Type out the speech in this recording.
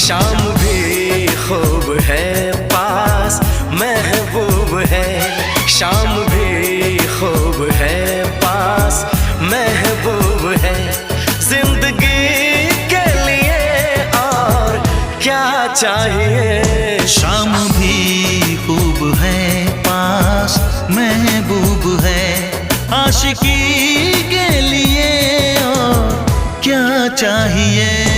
शाम भी खूब है पास महबूब है, शाम भी खूब है पास महबूब है। जिंदगी के लिए और क्या चाहिए। शाम भी खूब है पास महबूब है, आशिकी के लिए और क्या चाहिए।